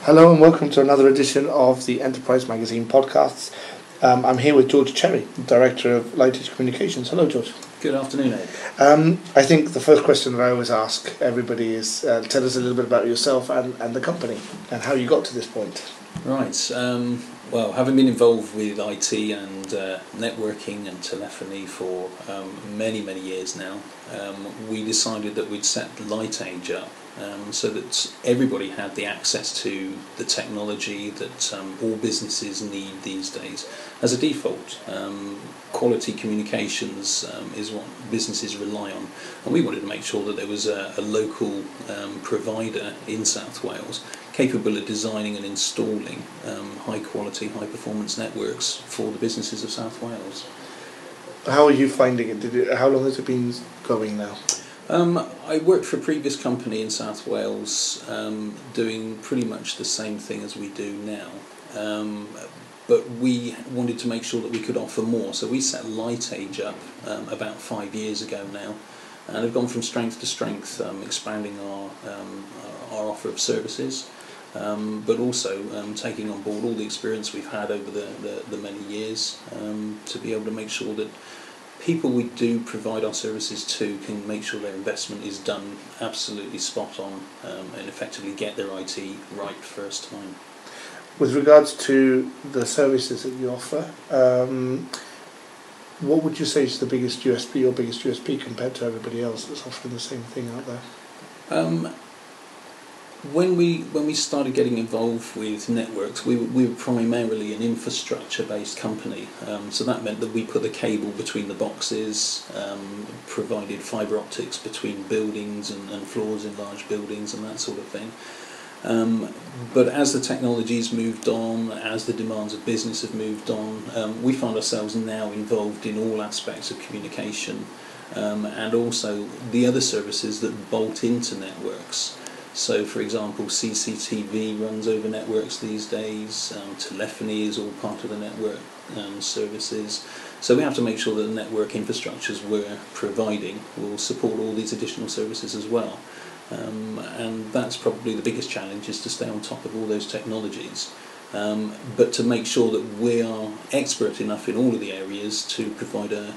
Hello and welcome to another edition of the Enterprise Magazine podcasts. I'm here with George Cherry, Director of Lightage Communications. Hello, George. Good afternoon, Ed. I think the first question that I always ask everybody is tell us a little bit about yourself and the company and how you got to this point. Right. Well, having been involved with IT and networking and telephony for many years now, we decided that we'd set Lightage up so that everybody had the access to the technology that all businesses need these days. As a default, quality communications is what businesses rely on, and we wanted to make sure that there was a local provider in South Wales capable of designing and installing high quality, high performance networks for the businesses of South Wales. How are you finding it? How long has it been going now? I worked for a previous company in South Wales doing pretty much the same thing as we do now, but we wanted to make sure that we could offer more, so we set Lightage up about 5 years ago now, and have gone from strength to strength, expanding our offer of services, but also taking on board all the experience we've had over the many years to be able to make sure that people we do provide our services to can make sure their investment is done absolutely spot on and effectively get their IT right first time. With regards to the services that you offer, what would you say is the biggest USP or biggest USP compared to everybody else that's offering the same thing out there? When we started getting involved with networks, we were primarily an infrastructure-based company, so that meant that we put the cable between the boxes, provided fibre optics between buildings and floors in large buildings and that sort of thing. But as the technology's moved on, as the demands of business have moved on, we find ourselves now involved in all aspects of communication, and also the other services that bolt into networks. So, for example, CCTV runs over networks these days, telephony is all part of the network services. So we have to make sure that the network infrastructures we're providing will support all these additional services as well. And that's probably the biggest challenge, is to stay on top of all those technologies, but to make sure that we are expert enough in all of the areas to provide a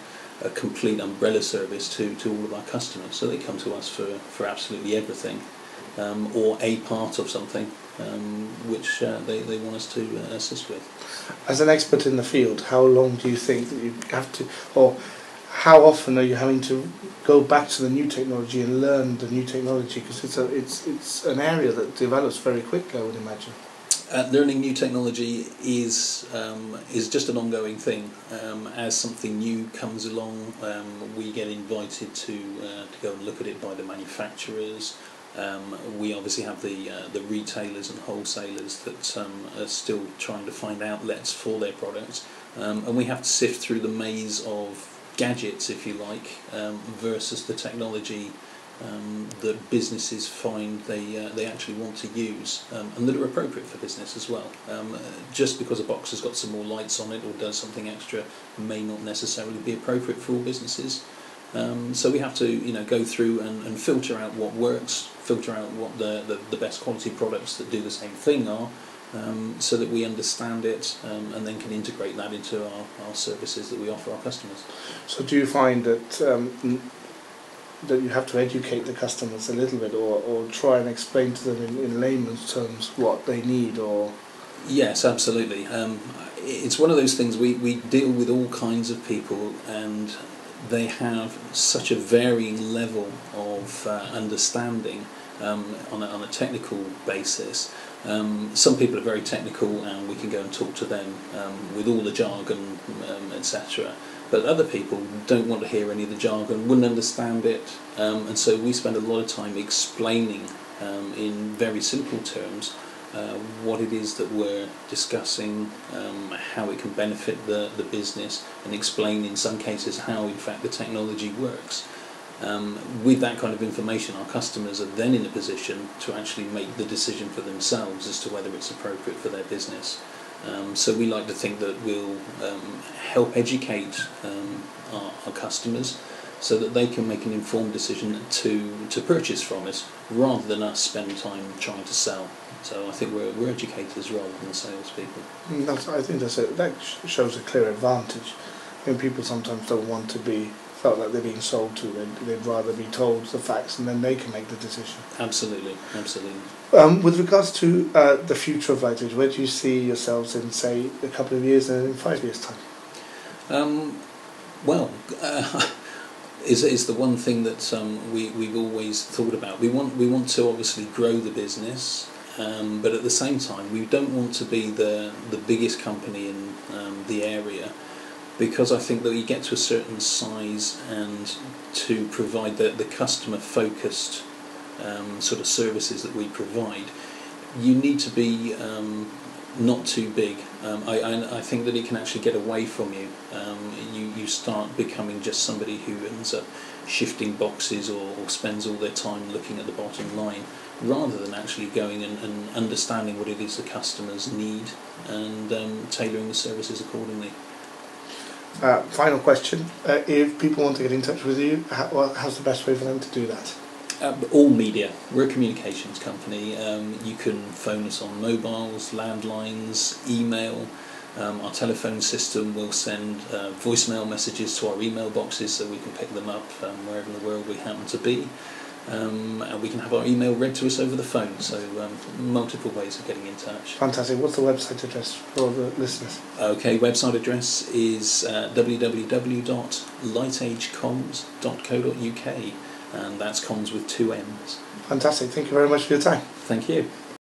complete umbrella service to all of our customers. So they come to us for absolutely everything. Or a part of something which they want us to assist with. As an expert in the field, how long do you think that you have to, or how often are you having to go back to the new technology and learn the new technology? Because it's an area that develops very quickly, I would imagine. Learning new technology is just an ongoing thing. As something new comes along, we get invited to go and look at it by the manufacturers. We obviously have the retailers and wholesalers that are still trying to find outlets for their products, and we have to sift through the maze of gadgets, if you like, versus the technology that businesses find they actually want to use, and that are appropriate for business as well. Just because a box has got some more lights on it or does something extra may not necessarily be appropriate for all businesses. So we have to go through and filter out what works, filter out what the best quality products that do the same thing are, so that we understand it and then can integrate that into our services that we offer our customers. So do you find that that you have to educate the customers a little bit, or try and explain to them in layman's terms what they need? Or yes, absolutely. It's one of those things, we deal with all kinds of people, and they have such a varying level of understanding on a technical basis. Some people are very technical and we can go and talk to them with all the jargon, etc. But other people don't want to hear any of the jargon, wouldn't understand it, and so we spend a lot of time explaining in very simple terms what it is that we're discussing, how it can benefit the business, and explain in some cases how in fact the technology works. With that kind of information, our customers are then in a position to actually make the decision for themselves as to whether it's appropriate for their business. So we like to think that we'll help educate our customers so that they can make an informed decision to purchase from us, rather than us spend time trying to sell. So I think we're educators rather than salespeople. I think that shows a clear advantage. People sometimes don't want to be felt like they're being sold to. They'd rather be told the facts, and then they can make the decision. Absolutely, absolutely. With regards to the future of Lightage, where do you see yourselves in, say, a couple of years and in 5 years' time? Is the one thing that we've always thought about. We want to obviously grow the business, but at the same time we don't want to be the biggest company in the area, because I think that you get to a certain size, and to provide the customer focused sort of services that we provide, you need to be not too big. I think that it can actually get away from you. You start becoming just somebody who ends up shifting boxes, or spends all their time looking at the bottom line, rather than actually going and understanding what it is the customers need, and tailoring the services accordingly. Final question. If people want to get in touch with you, how's the best way for them to do that? All media. We're a communications company. You can phone us on mobiles, landlines, email. Our telephone system will send voicemail messages to our email boxes, so we can pick them up wherever in the world we happen to be. And we can have our email read to us over the phone, so multiple ways of getting in touch. Fantastic. What's the website address for the listeners? Okay, website address is www.lightagecomms.co.uk, and that's comms with 2 M's. Fantastic. Thank you very much for your time. Thank you.